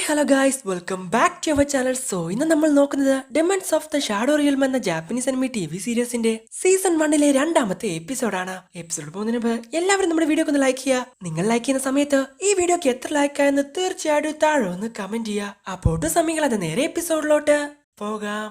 Hello guys, welcome back to our channel. So ഇന്ന് നമ്മൾ നോക്കുന്നത് demons of the shadow realm എന്ന Japanese anime TV സീരീസിന്റെ season 1 രണ്ടാമത്തെ എപ്പിസോഡാണ്. എപ്പിസോഡ് പോകുന്നതിന് മുമ്പ് എല്ലാവരും നമ്മുടെ വീഡിയോ ഒന്ന് ലൈക്ക് ചെയ്യുക. നിങ്ങൾ ലൈക്ക് ചെയ്യുന്ന സമയത്ത് ഈ വീഡിയോക്ക് എത്ര ലൈക്ക് ആയെന്ന് തീർച്ചയായിട്ടും താഴെ ഒന്ന് കമന്റ് ചെയ്യുക. അപ്പോൾ സമയങ്ങളത് നേരെ എപ്പിസോഡിലോട്ട് പോകാം.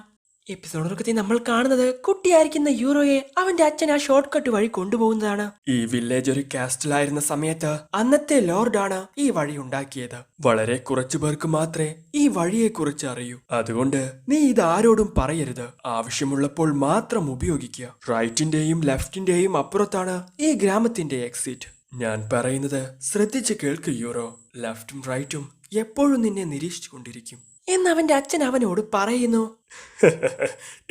എപ്പിസോഡിൽ നമ്മൾ കാണുന്നത് കുട്ടിയായിരിക്കുന്ന യൂറോയെ അവന്റെ അച്ഛൻ ആ ഷോർട്ട് കട്ട് വഴി കൊണ്ടുപോകുന്നതാണ്. ഈ വില്ലേജ് ഒരു കാസ്റ്റലായിരുന്ന സമയത്ത് അന്നത്തെ ലോർഡാണ് ഈ വഴി ഉണ്ടാക്കിയത്. വളരെ കുറച്ചു പേർക്ക് മാത്രമേ ഈ വഴിയെ കുറിച്ച് അറിയൂ. അതുകൊണ്ട് നീ ഇത് ആരോടും പറയരുത്. ആവശ്യമുള്ളപ്പോൾ മാത്രം ഉപയോഗിക്കുക. റൈറ്റിന്റെയും ലെഫ്റ്റിന്റെയും അപ്പുറത്താണ് ഈ ഗ്രാമത്തിന്റെ എക്സിറ്റ്. ഞാൻ പറയുന്നത് ശ്രദ്ധിച്ച് കേൾക്ക് യൂറോ. ലെഫ്റ്റും റൈറ്റും എപ്പോഴും നിന്നെ നിരീക്ഷിച്ചു കൊണ്ടിരിക്കും എന്ന് അവന്റെ അച്ഛൻ അവനോട് പറയുന്നു.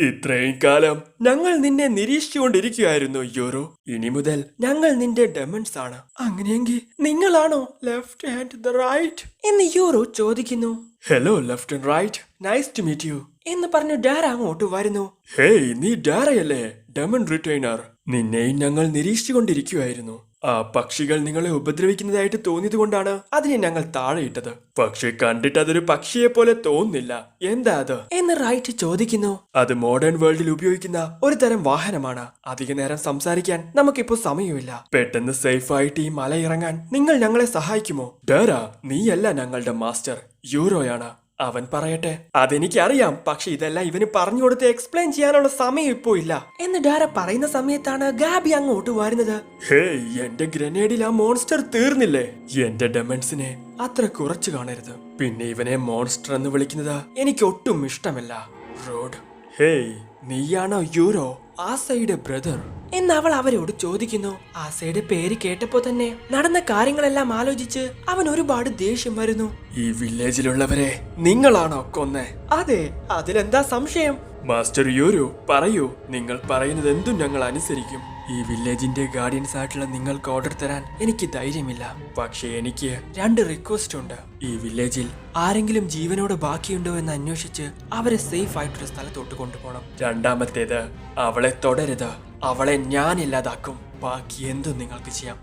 ഇത്രയും കാലം ഞങ്ങൾ നിന്നെ നിരീക്ഷിച്ചുകൊണ്ടിരിക്കുകയായിരുന്നു യൂറോ. ഇനി മുതൽ ഞങ്ങൾ നിന്റെ ഡെമൺസ് ആണ്. അങ്ങനെയെങ്കിൽ നിങ്ങളാണോ ലെഫ്റ്റ് ആൻഡ് ദ റൈറ്റ് എന്ന് യൂറോ ചോദിക്കുന്നു. Hello left and right, nice to meet you എന്ന് പറഞ്ഞു ഡാര അങ്ങോട്ട് വരുന്നു. ഹേയ്, നീ ഡാരയല്ലേ, ഡെമൺ റിട്ടൈനർ. നിന്നെയും ഞങ്ങൾ നിരീക്ഷിച്ചുകൊണ്ടിരിക്കുകയായിരുന്നു. ആ പക്ഷികൾ നിങ്ങളെ ഉപദ്രവിക്കുന്നതായിട്ട് തോന്നിയത് കൊണ്ടാണ് അതിനെ ഞങ്ങൾ താഴെ ഇട്ടത്. പക്ഷെ കണ്ടിട്ട് അതൊരു പക്ഷിയെ പോലെ തോന്നുന്നില്ല. എന്താ അത് എന്ന് റൈറ്റ് ചോദിക്കുന്നു. അത് മോഡേൺ വേൾഡിൽ ഉപയോഗിക്കുന്ന ഒരു തരം വാഹനമാണ്. അധിക നേരം സംസാരിക്കാൻ നമുക്കിപ്പോ സമയമില്ല. പെട്ടെന്ന് സേഫ് ആയിട്ട് ഈ മല ഇറങ്ങാൻ നിങ്ങൾ ഞങ്ങളെ സഹായിക്കുമോ? ഡാര, നീയല്ല ഞങ്ങളുടെ മാസ്റ്റർ, യൂറോയാണ്. അവൻ പറയട്ടെ. അതെനിക്കറിയാം, പക്ഷെ ഇതെല്ലാം ഇവന് പറഞ്ഞു കൊടുത്ത് എക്സ്പ്ലെയിൻ ചെയ്യാനുള്ള സമയം ഇപ്പോ ഇല്ല എന്ന് ഡാര പറയുന്ന സമയത്താണ് ഗാബി അങ്ങോട്ട് വരുന്നത്. ഹേയ്, എന്റെ ഗ്രനേഡിൽ ആ മോൺസ്റ്റർ തീർന്നില്ലേ? എന്റെ ഡെമൺസിനെ അത്ര കുറച്ചു കാണരുത്. പിന്നെ ഇവനെ മോൺസ്റ്റർ എന്ന് വിളിക്കുന്നത് എനിക്ക് ഒട്ടും ഇഷ്ടമല്ല. റോഡ്, ഹേയ്, നീയാണോ യൂറോ ആസയുടെ ബ്രദർ എന്ന് അവൾ അവരോട് ചോദിക്കുന്നു. ആസയുടെ പേര് കേട്ടപ്പോ തന്നെ നടന്ന കാര്യങ്ങളെല്ലാം ആലോചിച്ച് അവൻ ഒരുപാട് ദേഷ്യം വരുന്നു. ഈ വില്ലേജിലുള്ളവരെ നിങ്ങളാണോ കൊന്നേ? അതെ, അതിലെന്താ സംശയം? മാസ്റ്റർ യൂറോ, പറയൂ. നിങ്ങൾ പറയുന്നത് എന്തും ഞങ്ങൾ അനുസരിക്കും. ഈ വില്ലേജിന്റെ ഗാർഡിയൻസ് ആയിട്ടുള്ള നിങ്ങൾക്ക് ഓർഡർ തരാൻ എനിക്ക് ധൈര്യമില്ല. പക്ഷെ എനിക്ക് 2 റിക്വസ്റ്റ് ഉണ്ട്. ഈ വില്ലേജിൽ ആരെങ്കിലും ജീവനോട് ബാക്കിയുണ്ടോ എന്ന് അന്വേഷിച്ച് അവരെ സേഫ് ആയിട്ടൊരു സ്ഥലത്തോട്ട് കൊണ്ടുപോകണം. രണ്ടാമത്തേത്, അവളെ തുടരുത്. അവളെ ഞാൻ ഇല്ലാതാക്കും. ബാക്കി എന്തും നിങ്ങൾക്ക് ചെയ്യാം.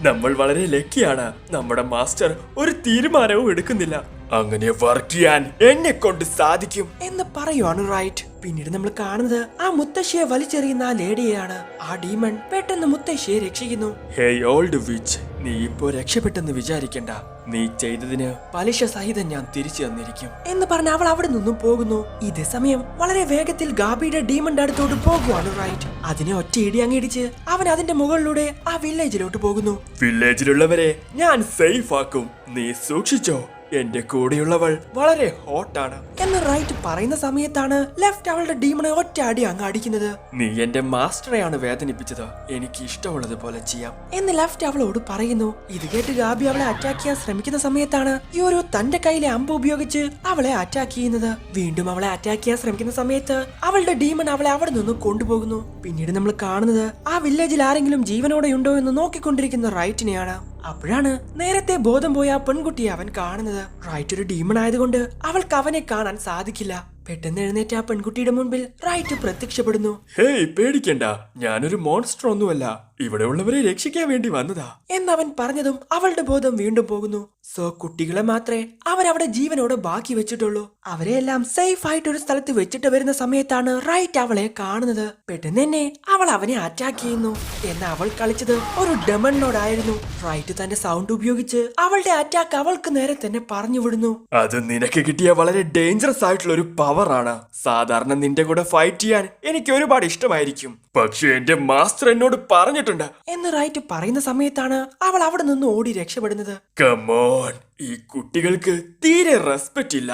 നമ്മൾ വളരെ ലക്കിയാണ്. നമ്മുടെ മാസ്റ്റർ ഒരു തീരുമാനവും എടുക്കുന്നില്ല. അങ്ങനെ വർക്ക് ചെയ്യാൻ എന്നെ കൊണ്ട് സാധിക്കും എന്ന് പറയുവാണ് റൈറ്റ്. പിന്നീട് നമ്മൾ കാണുന്നത് ആ മുത്തശ്ശിയെ വലിച്ചെറിയുന്ന ആ ലേഡിയെയാണ്. ആ ഡീമൺ പെട്ടെന്ന് മുത്തശ്ശിയെ രക്ഷിക്കുന്നു. ഹേയ് ഓൾഡ് വിച്ച്, നീ ഇപ്പോ രക്ഷപ്പെട്ടെന്ന് വിചാരിക്കണ്ട. നീ ചെയ്തതിന് പലിശ സഹിതം ഞാൻ തിരിച്ചു തന്നിരിക്കും എന്ന് പറഞ്ഞ് അവൾ അവിടെ നിന്നും പോകുന്നു. ഇതേ സമയം വളരെ വേഗത്തിൽ ഗാബിയുടെ ഡീമന്റെ അടുത്തോട്ട് പോകുവാണ് റൈറ്റ്. അതിനെ ഒറ്റ ഇടി അങ്ങിടിച്ച് അവൻ അതിന്റെ മുകളിലൂടെ ആ വില്ലേജിലോട്ട് പോകുന്നു. വില്ലേജിലുള്ളവരെ ഞാൻ സേഫ് ആക്കും, നീ സൂക്ഷിച്ചോ. എന്റെ കൂടെയുള്ളവൾ വളരെ ഹോട്ടാണ് എന്ന് റൈറ്റ് പറയുന്ന സമയത്താണ് ലെഫ്റ്റ് അവളുടെ ഡീമണെ ഒറ്റ അടി അങ്ങ് അടിക്കുന്നത്. നീ എന്റെ മാസ്റ്ററെയാണ് വേദനിപ്പിച്ചത്, എനിക്ക് ഇഷ്ടമുള്ളത് പോലെ ചെയ്യാം എന്ന് ലെഫ്റ്റ് അവളോട് പറയുന്നു. ഇത് കേട്ട് ഗാബി അവളെ അറ്റാക്ക് ചെയ്യാൻ ശ്രമിക്കുന്ന സമയത്താണ് യൂറോ തന്റെ കയ്യിലെ അമ്പ് ഉപയോഗിച്ച് അവളെ അറ്റാക്ക് ചെയ്യുന്നത്. വീണ്ടും അവളെ അറ്റാക്ക് ചെയ്യാൻ ശ്രമിക്കുന്ന സമയത്ത് അവളുടെ ഡീമൺ അവളെ അവിടെ നിന്ന് കൊണ്ടുപോകുന്നു. പിന്നീട് നമ്മൾ കാണുന്നത് ആ വില്ലേജിൽ ആരെങ്കിലും ജീവനോടെ ഉണ്ടോ എന്ന് നോക്കിക്കൊണ്ടിരിക്കുന്ന റൈറ്റിനെയാണ്. അപ്പോഴാണ് നേരത്തെ ബോധം പോയ ആ പെൺകുട്ടിയെ അവൻ കാണുന്നത്. റൈറ്റ് ഒരു ഡീമൺ ആയതുകൊണ്ട് അവൾക്ക് അവനെ കാണാൻ സാധിക്കില്ല. പെട്ടെന്ന് എഴുന്നേറ്റ് ആ പെൺകുട്ടിയുടെ മുൻപിൽ റൈറ്റ് പ്രത്യക്ഷപ്പെടുന്നു. ഹേയ്, പേടിക്കണ്ട, ഞാനൊരു മോൺസ്റ്റർ ഒന്നുമല്ല, ഇവിടെ ഉള്ളവരെ രക്ഷിക്കാൻ വേണ്ടി വന്നതാ എന്നവൻ പറഞ്ഞതും അവളുടെ ബോധം വീണ്ടും പോകുന്നു. സോ കുട്ടികളെ മാത്രമേ അവരവിടെ ജീവനോടെ ബാക്കി വെച്ചിട്ടുള്ളൂ. അവരെല്ലാം സേഫ് ആയിട്ട് ഒരു സ്ഥലത്ത് വെച്ചിട്ട് വരുന്ന സമയത്താണ് റൈറ്റ് അവളെ കാണുന്നത്. പെട്ടെന്ന് തന്നെ അവൾ അവനെ അറ്റാക്ക് ചെയ്യുന്നു. എന്നാൽ അവൾ കളിച്ചത് ഒരു ഡെമണിനോടായിരുന്നു. റൈറ്റ് തന്റെ സൗണ്ട് ഉപയോഗിച്ച് അവളുടെ അറ്റാക്ക് അവൾക്ക് നേരെ തന്നെ പറഞ്ഞു വിടുന്നു. അത് നിനക്ക് കിട്ടിയ വളരെ ഡേഞ്ചറസ് ആയിട്ടുള്ള ഒരു പവറാണ്. സാധാരണ നിന്റെ കൂടെ ഫൈറ്റ് ചെയ്യാൻ എനിക്ക് ഒരുപാട് ഇഷ്ടമായിരിക്കും, പക്ഷെ എന്റെ മാസ്റ്റർ എന്നോട് പറഞ്ഞിട്ടുണ്ട് എന്ന് റൈറ്റ് പറയുന്ന സമയത്താണ് അവൾ അവിടെ നിന്ന് ഓടി രക്ഷപ്പെടുന്നത്. കമോൺ, ഈ കുട്ടികൾക്ക് തീരെ റെസ്പെക്റ്റ് ഇല്ല.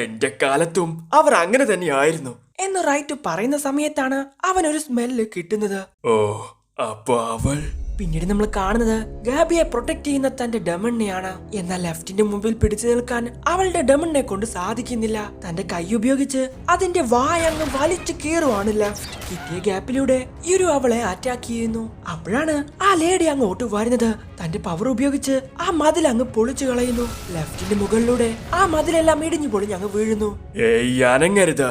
എന്റെ കാലത്തും അവർ അങ്ങനെ തന്നെയായിരുന്നു എന്ന് റൈറ്റ് പറയുന്ന സമയത്താണ് അവൻ ഒരു സ്മെല്ല് കിട്ടുന്നത്. ഓ, അപ്പൊ അവൾ പിന്നീട് നമ്മൾ കാണുന്നത് ഗാബിയെ പ്രൊട്ടക്ട് ചെയ്യുന്ന തന്റെ ഡെമണിനെയാണ്. എന്നാൽ ലെഫ്റ്റിന്റെ മുമ്പിൽ പിടിച്ചു നിൽക്കാൻ അവളുടെ ഡെമണിനെ കൊണ്ട് സാധിക്കുന്നില്ല. തന്റെ കൈ ഉപയോഗിച്ച് അതിന്റെ വായങ്ങ് വലിച്ചു കീറുവാണ് ലെഫ്റ്റ്. കിട്ടിയ ഗ്യാപ്പിലൂടെ യൂറോ അവളെ അറ്റാക്ക് ചെയ്യുന്നു. അപ്പോഴാണ് ആ ലേഡി അങ്ങോട്ട് വരുന്നത്. തന്റെ പവർ ഉപയോഗിച്ച് ആ മതിൽ അങ്ങ് പൊളിച്ചു കളയുന്നു. ലെഫ്റ്റിന്റെ മുകളിലൂടെ ആ മതിലെല്ലാം ഇടിഞ്ഞു പൊളിഞ്ഞ് അങ്ങ് വീഴുന്നു. ഏയ്, അനങ്ങരുത്.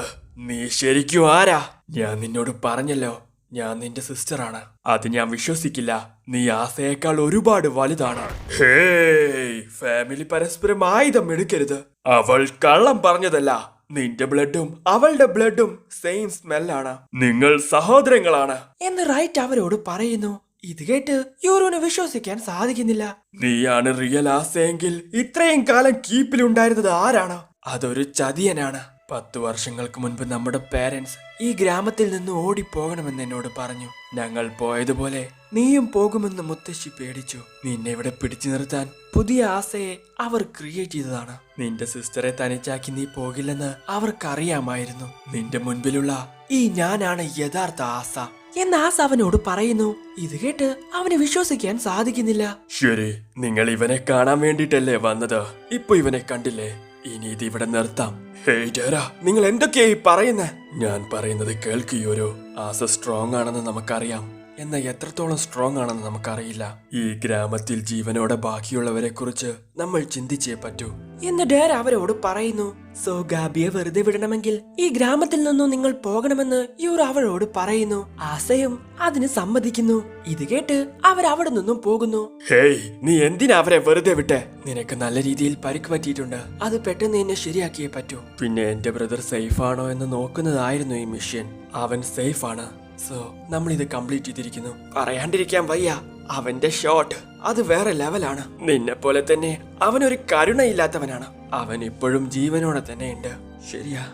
നീ ശരിക്കും ആരാ? ഞാൻ നിന്നോട് പറഞ്ഞല്ലോ, ഞാൻ നിന്റെ സിസ്റ്ററാണ്. അത് ഞാൻ വിശ്വസിക്കില്ല. നീ ആസയേക്കാൾ ഒരുപാട് വലുതാണ്. ഹേയ്, ഫാമിലി പരസ്പരം ആയുധം എടുക്കരുത്. അവൾ കള്ളം പറഞ്ഞതല്ല. നിന്റെ ബ്ലഡും അവളുടെ ബ്ലഡും സെയിം സ്മെല്ലാണ്. നിങ്ങൾ സഹോദരങ്ങളാണ് എന്ന് റൈറ്റ് അവരോട് പറയുന്നു. ഇത് കേട്ട് യൂറോന് വിശ്വസിക്കാൻ സാധിക്കുന്നില്ല. നീയാണ് റിയൽ ആസയെങ്കിൽ ഇത്രയും കാലം കീപ്പിലുണ്ടായിരുന്നത് ആരാണ്? അതൊരു ചതിയനാണ്. 10 വർഷങ്ങൾക്ക് മുൻപ് നമ്മുടെ പേരൻസ് ഈ ഗ്രാമത്തിൽ നിന്ന് ഓടിപ്പോകണമെന്ന് എന്നോട് പറഞ്ഞു. ഞങ്ങൾ പോയതുപോലെ നീയും പോകുമെന്ന് മുത്തശ്ശി പേടിച്ചു. നിന്നെ ഇവിടെ പിടിച്ചു നിർത്താൻ പുതിയ ആസയെ അവർ ക്രിയേറ്റ് ചെയ്തതാണ്. നിന്റെ സിസ്റ്ററെ തനിച്ചാക്കി നീ പോകില്ലെന്ന് അവർക്കറിയാമായിരുന്നു. നിന്റെ മുൻപിലുള്ള ഈ ഞാനാണ് യഥാർത്ഥ ആസ എന്ന് ആസ അവനോട് പറയുന്നു. ഇത് കേട്ട് അവന് വിശ്വസിക്കാൻ സാധിക്കുന്നില്ല. ശരി, നിങ്ങൾ ഇവനെ കാണാൻ വേണ്ടിട്ടല്ലേ വന്നത്? ഇപ്പൊ ഇവനെ കണ്ടില്ലേ? ഇനി ഇത് ഇവിടെ നിർത്താം. ഹേയ് ഡേര, നിങ്ങൾ എന്തൊക്കെയായി പറയുന്നേ? ഞാൻ പറയുന്നത് കേൾക്കുകയോരോ. ആസ സ്ട്രോങ് ആണെന്ന് നമുക്കറിയാം, എന്നാൽ എത്രത്തോളം സ്ട്രോങ് ആണെന്ന് നമുക്കറിയില്ല. ഈ ഗ്രാമത്തിൽ ജീവനോടെ ബാക്കിയുള്ളവരെ കുറിച്ച് നമ്മൾ ചിന്തിച്ചേ പറ്റൂ എന്ന് ഡേര അവരോട് പറയുന്നു. സോ ഗാബിയെ വെറുതെ വിടണമെങ്കിൽ ഈ ഗ്രാമത്തിൽ നിന്നും നിങ്ങൾ പോകണമെന്ന് യൂറോ അവളോട് പറയുന്നു. ആസയും അതിന് സമ്മതിക്കുന്നു. ഇത് കേട്ട് അവരവിടെ നിന്നും പോകുന്നു. ഹേയ്, നീ എന്തിനാ അവരെ വെറുതെ വിട്ടെ? നിനക്ക് നല്ല രീതിയിൽ പരിക്ക് പറ്റിയിട്ടുണ്ട്. അത് പെട്ടെന്ന് എന്നെ ശരിയാക്കിയേ പറ്റൂ. പിന്നെ എന്റെ ബ്രദർ സേഫ് ആണോ എന്ന് നോക്കുന്നതായിരുന്നു ഈ മിഷൻ. അവൻ സേഫ് ആണ്. സോ നമ്മൾ ഇത് കംപ്ലീറ്റ് ചെയ്തിരിക്കുന്നു. പറയാണ്ടിരിക്കാൻ വയ്യ, അവന്റെ ഷോട്ട് അത് വേറെ ലെവലാണ്. നിന്നെ പോലെ തന്നെ അവനൊരു കരുണയില്ലാത്തവനാണ്. അവൻ ഇപ്പോഴും ജീവനോടെ തന്നെ ഉണ്ട്. ശരിയാ,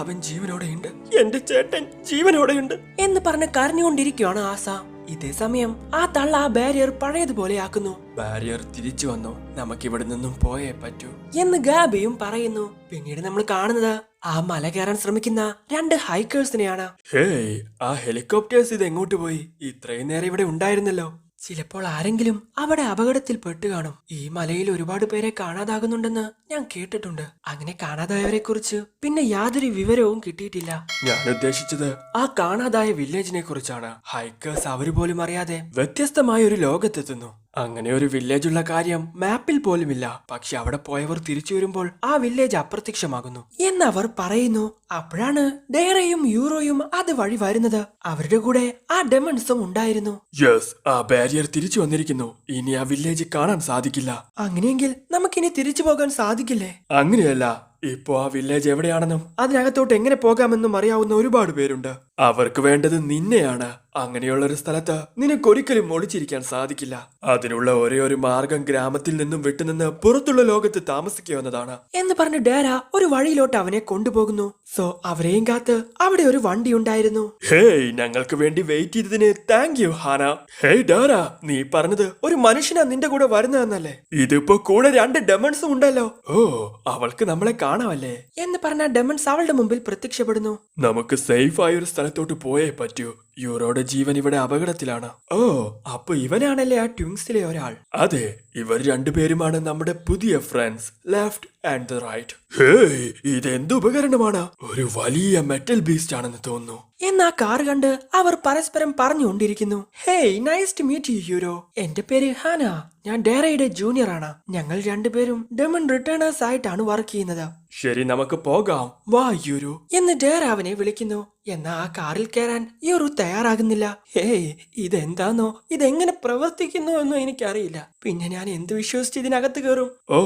അവൻ ജീവനോടെ ഉണ്ട്. എന്റെ ചേട്ടൻ ജീവനോടെയുണ്ട് എന്ന് പറഞ്ഞ് കരഞ്ഞുകൊണ്ടിരിക്കുകയാണ് ആസ. ഇതേ സമയം ആ തള്ള ആ ബാരിയർ പഴയതുപോലെ ആക്കുന്നു. ബാരിയർ തിരിച്ചു വന്നു. നമുക്കിവിടെ നിന്നും പോയേ പറ്റൂ എന്ന് ഗാബിയും പറയുന്നു. പിന്നീട് നമ്മൾ കാണുന്നത് ആ മല കയറാൻ ശ്രമിക്കുന്ന 2 ഹൈക്കേഴ്സിനെയാണ്. ഹേയ്, ആ ഹെലികോപ്റ്റേഴ്സ് ഇത് എങ്ങോട്ട് പോയി? ഇത്രയും നേരം ഇവിടെ ഉണ്ടായിരുന്നല്ലോ. ചിലപ്പോൾ ആരെങ്കിലും അവിടെ അപകടത്തിൽ പെട്ടു കാണും. ഈ മലയിൽ ഒരുപാട് പേരെ കാണാതാകുന്നുണ്ടെന്ന് ഞാൻ കേട്ടിട്ടുണ്ട്. അങ്ങനെ കാണാതായവരെ കുറിച്ച് പിന്നെ യാതൊരു വിവരവും കിട്ടിയിട്ടില്ല. ഞാൻ ഉദ്ദേശിച്ചത് ആ കാണാതായ വില്ലേജിനെ കുറിച്ചാണ്. ഹൈക്കേഴ്സ് അവര് പോലും അറിയാതെ വ്യത്യസ്തമായ ഒരു ലോകത്തെത്തുന്നു. അങ്ങനെ ഒരു വില്ലേജ് ഉള്ള കാര്യം മാപ്പിൽ പോലുമില്ല. പക്ഷെ അവിടെ പോയവർ തിരിച്ചു വരുമ്പോൾ ആ വില്ലേജ് അപ്രത്യക്ഷമാകുന്നു എന്നവർ പറയുന്നു. അപ്പോഴാണ് ഡേറയും യൂറോയും അത് വഴി വരുന്നത്. അവരുടെ കൂടെ ആ ഡെമൺസും ഉണ്ടായിരുന്നു. യെസ്, ആ ബാരിയർ തിരിച്ചു വന്നിരിക്കുന്നു. ഇനി ആ വില്ലേജ് കാണാൻ സാധിക്കില്ല. അങ്ങനെയെങ്കിൽ നമുക്കിനി തിരിച്ചു പോകാൻ സാധിക്കില്ലേ? അങ്ങനെയല്ല, ഇപ്പോ ആ വില്ലേജ് എവിടെയാണെന്നും അതിനകത്തോട്ട് എങ്ങനെ പോകാമെന്നും അറിയാവുന്ന ഒരുപാട് പേരുണ്ട്. അവർക്ക് വേണ്ടത് നിന്നെയാണ്. അങ്ങനെയുള്ള ഒരു സ്ഥലത്ത് നിനക്കൊരിക്കലും ഒളിച്ചിരിക്കാൻ സാധിക്കില്ല. അതിനുള്ള ഒരേ ഒരു മാർഗം ഗ്രാമത്തിൽ നിന്നും വിട്ടുനിന്ന് പുറത്തുള്ള ലോകത്ത് താമസിക്കുക എന്നതാണ് എന്ന് പറഞ്ഞ് ഡേര ഒരു വഴിയിലോട്ട് അവനെ കൊണ്ടുപോകുന്നു. സോ അവരെയും കാത്ത് അവിടെ ഒരു വണ്ടി ഉണ്ടായിരുന്നു. ഹേയ്, ഞങ്ങൾക്ക് വേണ്ടി വെയിറ്റ് ചെയ്തതിന് താങ്ക് യു ഹാന. ഹേയ് ഡേര, നീ പറഞ്ഞത് ഒരു മനുഷ്യനാ നിന്റെ കൂടെ വരുന്നതെന്നല്ലേ? ഇതിപ്പോ കൂടെ 2 ഡെമൺസും ഉണ്ടല്ലോ. ഓ, അവൾക്ക് നമ്മളെ കാണാമല്ലേ എന്ന് പറഞ്ഞ ഡെമൺസ് അവളുടെ മുമ്പിൽ പ്രത്യക്ഷപ്പെടുന്നു. നമുക്ക് സേഫ് ആയ ഒരു സ്ഥലത്തോട്ട് പോയേ പറ്റൂ. യൂറോയുടെ ജീവൻ ഇവിടെ അപകടത്തിലാണ്. ഓ, അപ്പൊ ഇവനാണല്ലേ ആ ട്വിങ്സിലെ ഒരാൾ? അതെ, ഇവർ 2 പേരുമാണ് നമ്മുടെ പുതിയ friends, left and right. Hey, ഇതെന്ത് ഉപകരണമാണ്? ഒരു വലിയ മെറ്റൽ ബീസ്റ്റ് ആണെന്ന് തോന്നുന്നു എന്നാ കാർ കണ്ട് അവർ പരസ്പരം പറഞ്ഞുകൊണ്ടിരിക്കുന്നു. Hey, nice to meet you യൂറോ. എന്റെ പേര് ഹാന. ഞാൻ ഡേറയുടെ ജൂനിയർ ആണ്. ഞങ്ങൾ 2 പേരും ഡെമൺ റിട്ടേണേഴ്സ് ആയിട്ടാണ് വർക്ക് ചെയ്യുന്നത്. ശരി, നമുക്ക് പോകാം. വാ യൂറോ എന്ന് ഡേറ അവനെ വിളിക്കുന്നു. എന്നാ ആ കാറിൽ കയറാൻ യൂറോ തയ്യാറാകുന്നില്ല. ഹേയ്, ഇതെന്താന്നോ ഇതെങ്ങനെ പ്രവർത്തിക്കുന്നു എന്നോ എനിക്കറിയില്ല. പിന്നെ ഞാൻ എന്ത് വിശ്വസിച്ച് ഇതിനകത്ത് കയറും? ഓ,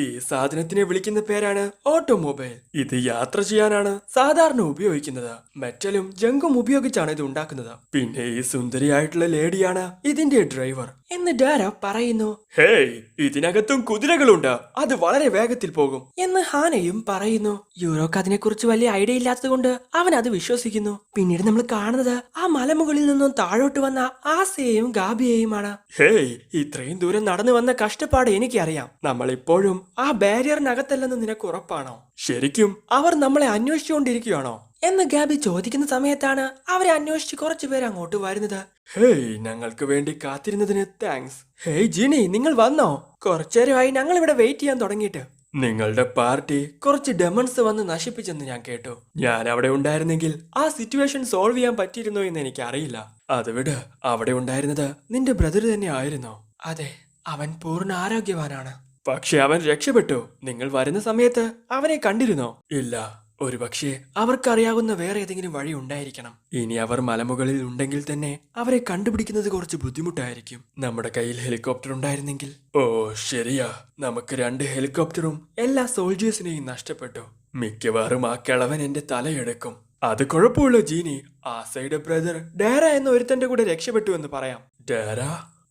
ഈ സാധനത്തിനെ വിളിക്കുന്ന പേരാണ് ഓട്ടോമൊബൈൽ. ഇത് യാത്ര ചെയ്യാനാണ് സാധാരണ ഉപയോഗിക്കുന്നത്. മെറ്റലും ജങ്കും ഉപയോഗിച്ചാണ് ഇത് ഉണ്ടാക്കുന്നത്. പിന്നെ ഈ സുന്ദരിയായിട്ടുള്ള ലേഡിയാണ് ഇതിന്റെ ഡ്രൈവർ എന്ന് ഡാര പറയുന്നു. ഹേയ്, ഇതിനകത്തും കുതിരകളുണ്ട്. അത് വളരെ വേഗത്തിൽ പോകും എന്ന് ഹാനയും പറയുന്നു. യൂറോക്ക് അതിനെക്കുറിച്ച് വലിയ ഐഡിയ ഇല്ലാത്തത് കൊണ്ട് അവൻ അത് വിശ്വസിക്കുന്നു. പിന്നീട് നമ്മൾ കാണുന്നത് ആ മലമുകളിൽ നിന്നും താഴോട്ട് വന്ന ആസയെയും ഗാബിയെയുമാണ്. ഹേയ്, ഇത്രയും ദൂരം നടന്നു വന്ന കഷ്ടപ്പാട് എനിക്കറിയാം. നമ്മൾ ഇപ്പോഴും ആ ബാരിയറിനകത്തല്ലെന്ന് നിനക്ക് ഉറപ്പാണോ? ശരിക്കും അവർ നമ്മളെ അന്വേഷിച്ചുകൊണ്ടിരിക്കുകയാണോ എന്ന് ഗാബി ചോദിക്കുന്ന സമയത്താണ് അവരെ അന്വേഷിച്ച് കുറച്ചുപേർ അങ്ങോട്ട് വരുന്നത്. ഹേയ്, ഞങ്ങൾക്ക് വേണ്ടി കാത്തിരുന്നതിന് താങ്ക്സ്. ഹേയ് ജിനി, നിങ്ങൾ വന്നോ? കുറച്ചേരമായി ഞങ്ങൾ ഇവിടെ വെയിറ്റ് ചെയ്യാൻ തുടങ്ങിയിട്ട്. നിങ്ങളുടെ പാർട്ടി കുറച്ച് ഡെമൺസ് വന്ന് നശിപ്പിച്ചെന്ന് ഞാൻ കേട്ടു. ഞാൻ അവിടെ ഉണ്ടായിരുന്നെങ്കിൽ ആ സിറ്റുവേഷൻ സോൾവ് ചെയ്യാൻ പറ്റിയിരുന്നോ എന്ന് എനിക്ക് അറിയില്ല. അത് വിട്, അവിടെ ഉണ്ടായിരുന്നത് നിന്റെ ബ്രദർ തന്നെ ആയിരുന്നോ? അതെ, അവൻ പൂർണ്ണ ആരോഗ്യവാനാണ്. പക്ഷെ അവൻ രക്ഷപ്പെട്ടു. നിങ്ങൾ വരുന്ന സമയത്ത് അവനെ കണ്ടിരുന്നോ? ഇല്ല, ഒരുപക്ഷെ അവർക്കറിയാവുന്ന വേറെ ഏതെങ്കിലും വഴി ഉണ്ടായിരിക്കണം. ഇനി അവർ മലമുകളിൽ ഉണ്ടെങ്കിൽ തന്നെ അവരെ കണ്ടുപിടിക്കുന്നത് കുറച്ച് ബുദ്ധിമുട്ടായിരിക്കും. നമ്മുടെ കയ്യിൽ ഹെലികോപ്റ്റർ ഉണ്ടായിരുന്നെങ്കിൽ. ഓ ശരിയാ, നമുക്ക് 2 ഹെലികോപ്റ്ററും എല്ലാ സോൾജേഴ്സിനെയും നഷ്ടപ്പെട്ടു. മിക്കവാറും ആ കിളവൻ എന്റെ തലയെടുക്കും. അത് കുഴപ്പമില്ല ജീനി, ആസയുടെ ബ്രദർ ഡേറ എന്ന ഒരുത്തന്റെ കൂടെ രക്ഷപ്പെട്ടു എന്ന് പറയാം. ഡേറ?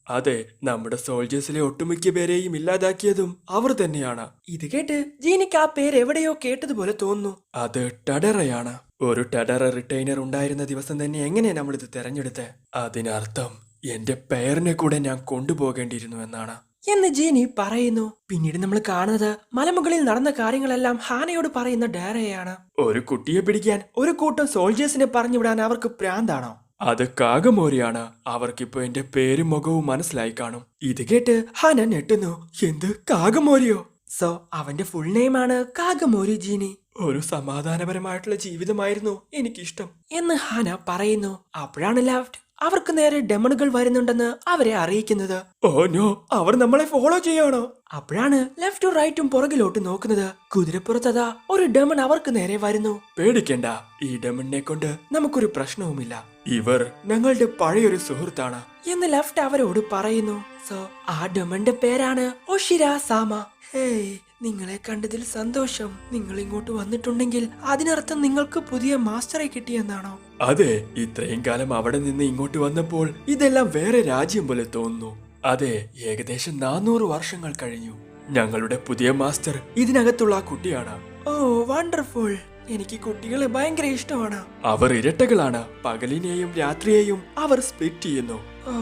അതെ, നമ്മുടെ സോൾജേഴ്സിലെ ഒട്ടുമിക്ക പേരെയും ഇല്ലാതാക്കിയതും അവർ തന്നെയാണ്. ഇത് കേട്ട് ജീനിക്ക് ആ പേര് എവിടെയോ കേട്ടതുപോലെ തോന്നുന്നു. അത് ടഡറയാണ്. ഒരു ടഡറ റിട്ടൈനർ ഉണ്ടായിരുന്ന ദിവസം തന്നെ എങ്ങനെയാ നമ്മളിത് തെരഞ്ഞെടുത്ത്? അതിനർത്ഥം എന്റെ പേരിനെ കൂടെ ഞാൻ കൊണ്ടുപോകേണ്ടിയിരുന്നു എന്നാണ് എന്ന് ജീനി പറയുന്നു. പിന്നീട് നമ്മൾ കാണുന്നത് മലമുകളിൽ നടന്ന കാര്യങ്ങളെല്ലാം ഹാനയോട് പറയുന്ന ഡേറയാണ്. ഒരു കുട്ടിയെ പിടിക്കാൻ ഒരു കൂട്ടം സോൾജേഴ്സിനെ പറഞ്ഞുവിടാൻ അവർക്ക് പ്രാന്താണോ? അത് കാഗമോരിയാണ്. അവർക്കിപ്പോ എന്റെ പേരും മുഖവും മനസ്സിലായി കാണും. ഇത് കേട്ട് ഹാന ഞെട്ടുന്നു. എന്ത്, കാഗമോരിയോ? സോ അവന്റെ ഫുൾ നെയിം ആണ് കാഗമോരി ജീനി. ഒരു സമാധാനപരമായിട്ടുള്ള ജീവിതമായിരുന്നു എനിക്കിഷ്ടം എന്ന് ഹാന പറയുന്നു. അപ്പോഴാണ് ലെഫ്റ്റ് അവർക്ക് നേരെ ഡെമണുകൾ വരുന്നുണ്ടെന്ന് അവരെ അറിയിക്കുന്നത്. ഓ നോ, അവർ നമ്മളെ ഫോളോ ചെയ്യാണോ? അപ്പോഴാണ് ലെഫ്റ്റും റൈറ്റും പുറകിലോട്ട് നോക്കുന്നത്. കുതിരപ്പുറത്തതാ ഒരു ഡെമൺ അവർക്ക് നേരെ വരുന്നു. പേടിക്കണ്ട, ഈ ഡെമണിനെ കൊണ്ട് നമുക്കൊരു പ്രശ്നവുമില്ല. ഇവർ ഞങ്ങളുടെ പഴയൊരു സുഹൃത്താണ് എന്ന് ലെഫ്റ്റ് അവരോട് പറയുന്നു. സോ ആ ഡെമന്റെ പേരാണ് ഒഷിര സാമ. ഹേയ്, നിങ്ങളെ കണ്ടതിൽ സന്തോഷം. നിങ്ങൾ ഇങ്ങോട്ട് വന്നിട്ടുണ്ടെങ്കിൽ അതിനർത്ഥം നിങ്ങൾക്ക് പുതിയ മാസ്റ്ററെ കിട്ടിയെന്നാണോ? അതെ, ഇത്രയും കാലം അവിടെ നിന്ന് ഇങ്ങോട്ട് വന്നപ്പോൾ ഇതെല്ലാം വേറെ രാജ്യം പോലെ തോന്നുന്നു. അതെ, ഏകദേശം 400 വർഷങ്ങൾ കഴിഞ്ഞു. ഞങ്ങളുടെ പുതിയ മാസ്റ്റർ ഇതിനകത്തുള്ള ആ കുട്ടിയാണ്. ഓ വണ്ടർഫുൾ, എനിക്ക് കുട്ടികളെ ഭയങ്കര ഇഷ്ടമാണ്. അവർ ഇരട്ടകളാണ്. പകലിനെയും രാത്രിയെയും അവർ സ്പ്ലിറ്റ് ചെയ്യുന്നു. ഓ,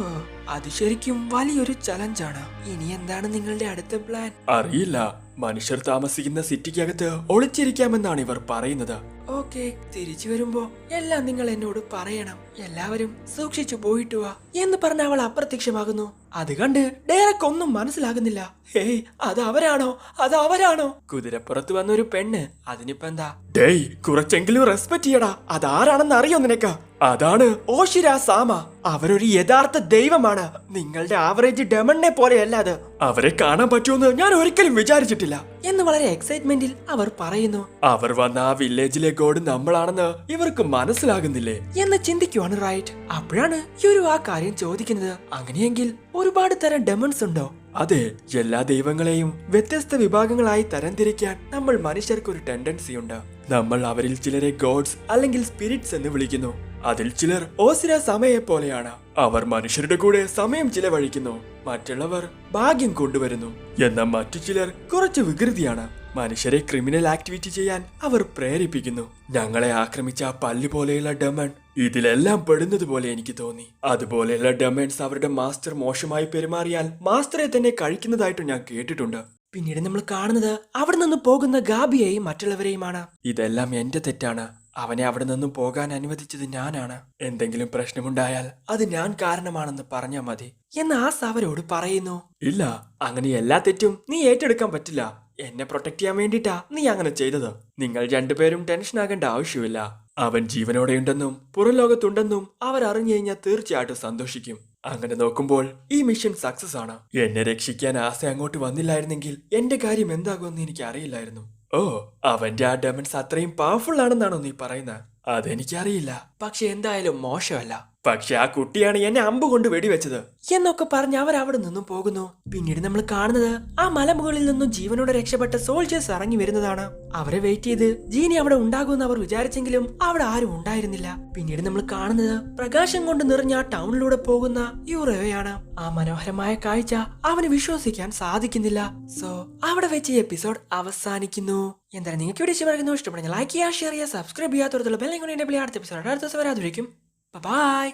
അത് ശരിക്കും വലിയൊരു ചലഞ്ചാണ്. ഇനി എന്താണ് നിങ്ങളുടെ അടുത്ത പ്ലാൻ? അറിയില്ല. മനുഷ്യർ താമസിക്കുന്ന സിറ്റിക്കകത്ത് ഒളിച്ചിരിക്കാമെന്നാണ് ഇവർ പറയുന്നത്. ഓക്കെ, തിരിച്ചു വരുമ്പോ എല്ലാം നിങ്ങൾ എന്നോട് പറയണം. എല്ലാവരും സൂക്ഷിച്ചു പോയിട്ട് വാ എന്ന് പറഞ്ഞ അവൾ അപ്രത്യക്ഷമാകുന്നു. അത് കണ്ട് ഡേറക്കൊന്നും മനസ്സിലാകുന്നില്ല. ഹേയ്, അത് അവരാണോ? കുതിരപ്പുറത്ത് വന്ന ഒരു പെണ്ണ്. അതിനിപ്പോ എന്താ? ഡേയ്, കുറച്ചെങ്കിലും റെസ്പെക്ട് ചെയ്യടാ. അതാരാണെന്ന് അറിയോ നിനക്ക്? അതാണ് ഓഷിര സാമ. അവരൊരു യഥാർത്ഥ ദൈവമാണ്. നിങ്ങളുടെ ആവറേജ് ഡെമണിനെ പോലെയല്ല അത്. അവരെ കാണാൻ പറ്റുമെന്ന് ഞാൻ ഒരിക്കലും വിചാരിച്ചിട്ടില്ല എന്ന് വളരെ എക്സൈറ്റ്മെന്റിൽ അവർ പറയുന്നു. അവർ വന്ന ആ വില്ലേജിലെ ഗോഡ് നമ്മളാണെന്ന് ഇവർക്ക് മനസ്സിലാകുന്നില്ലേ എന്ന് ചിന്തിക്കുവാണ് റൈറ്റ്. അപ്പോഴാണ് യുരു ആ കാര്യം ചോദിക്കുന്നത്. അങ്ങനെയെങ്കിൽ ഒരുപാട് തരം ഡെമൺസ് ഉണ്ടോ? അതെ, എല്ലാ ദൈവങ്ങളെയും വ്യത്യസ്ത വിഭാഗങ്ങളായി തരംതിരിക്കാൻ നമ്മൾ മനുഷ്യർക്ക് ഒരു ടെൻഡൻസി ഉണ്ട്. നമ്മൾ അവരിൽ ചിലരെ ഗോഡ്സ് അല്ലെങ്കിൽ സ്പിരിറ്റ്സ് എന്ന് വിളിക്കുന്നു. അതിൽ ചിലർ ഓസിര സമയെ പോലെയാണ്. അവർ മനുഷ്യരുടെ കൂടെ സമയം ചിലവഴിക്കുന്നു. മറ്റുള്ളവർ ഭാഗ്യം കൊണ്ടുവരുന്നു. എന്നാൽ മറ്റു ചിലർ കുറച്ച് വികൃതിയാണ്. മനുഷ്യരെ ക്രിമിനൽ ആക്ടിവിറ്റി ചെയ്യാൻ അവർ പ്രേരിപ്പിക്കുന്നു. ഞങ്ങളെ ആക്രമിച്ച ആ പല്ല് പോലെയുള്ള ഡെമൺ ഇതിലെല്ലാം പെടുന്നത് പോലെ എനിക്ക് തോന്നി. അതുപോലെയുള്ള ഡെമൺസ് അവരുടെ മാസ്റ്റർ മോശമായി പെരുമാറിയാൽ മാസ്റ്ററെ തന്നെ കഴിക്കുന്നതായിട്ട് ഞാൻ കേട്ടിട്ടുണ്ട്. പിന്നീട് നമ്മൾ കാണുന്നത് അവിടെ നിന്ന് പോകുന്ന ഗാബിയെയും മറ്റുള്ളവരെയുമാണ്. ഇതെല്ലാം എന്റെ തെറ്റാണ്. അവനെ അവിടെ നിന്നും പോകാൻ അനുവദിച്ചത് ഞാനാണ്. എന്തെങ്കിലും പ്രശ്നമുണ്ടായാൽ അത് ഞാൻ കാരണമാണെന്ന് പറഞ്ഞാൽ മതി എന്ന് ആസ് അവരോട് പറയുന്നു. ഇല്ല, അങ്ങനെ എല്ലാ തെറ്റും നീ ഏറ്റെടുക്കാൻ പറ്റില്ല. എന്നെ പ്രൊട്ടക്ട് ചെയ്യാൻ വേണ്ടിട്ടാ നീ അങ്ങനെ ചെയ്തത്. നിങ്ങൾ രണ്ടുപേരും ടെൻഷൻ ആകേണ്ട ആവശ്യമില്ല. അവൻ ജീവനോടെയുണ്ടെന്നും പുറം ലോകത്തുണ്ടെന്നും അവർ അറിഞ്ഞു കഴിഞ്ഞാൽ തീർച്ചയായിട്ടും സന്തോഷിക്കും. അങ്ങനെ നോക്കുമ്പോൾ ഈ മിഷൻ സക്സസ് ആണ്. എന്നെ രക്ഷിക്കാൻ ആസ അങ്ങോട്ട് വന്നില്ലായിരുന്നെങ്കിൽ എന്റെ കാര്യം എന്താകുമെന്ന് എനിക്ക് അറിയില്ലായിരുന്നു. ഓ, അവന്റെ ആ ഡെമൺസ് അത്രയും പവർഫുൾ ആണെന്നാണോ നീ പറയുന്നത്? അതെനിക്കറിയില്ല. പക്ഷെ എന്തായാലും മോശമല്ല. പക്ഷെ ആ കുട്ടിയാണ് എന്നെ അമ്പ് കൊണ്ട് വെടിവെച്ചത് എന്നൊക്കെ പറഞ്ഞ് അവർ അവിടെ നിന്നും പോകുന്നു. പിന്നീട് നമ്മൾ കാണുന്നത് ആ മലമുകളിൽ നിന്നും ജീവനോടെ രക്ഷപ്പെട്ട സോൾജേഴ്സ് ഇറങ്ങി വരുന്നതാണ്. അവരെ വെയിറ്റ് ചെയ്ത് ജീനി അവിടെ ഉണ്ടാകുമെന്ന് അവർ വിചാരിച്ചെങ്കിലും അവിടെ ആരും ഉണ്ടായിരുന്നില്ല. പിന്നീട് നമ്മൾ കാണുന്നത് പ്രകാശം കൊണ്ട് നിറഞ്ഞ ആ ടൗണിലൂടെ പോകുന്ന യൂറോയാണ്. ആ മനോഹരമായ കാഴ്ച അവന് വിശ്വസിക്കാൻ സാധിക്കുന്നില്ല. സോ അവിടെ വെച്ച് ഈ എപ്പിസോഡ് അവസാനിക്കുന്നു. എന്തായാലും നിങ്ങൾക്ക് വീഡിയോ ഇഷ്ടപ്പെടുന്നു. ലൈക്ക് ചെയ്യുക, ഷെയർ ചെയ്യുക, സബ്സ്ക്രൈബ് ചെയ്യാത്തവർക്കുള്ള ബെൽ ഐക്കൺ എനേബിൾ ചെയ്യുക. അടുത്ത എപ്പിസോഡ് അടുത്ത ദിവസം വരാതിരിക്കും. Bye-bye.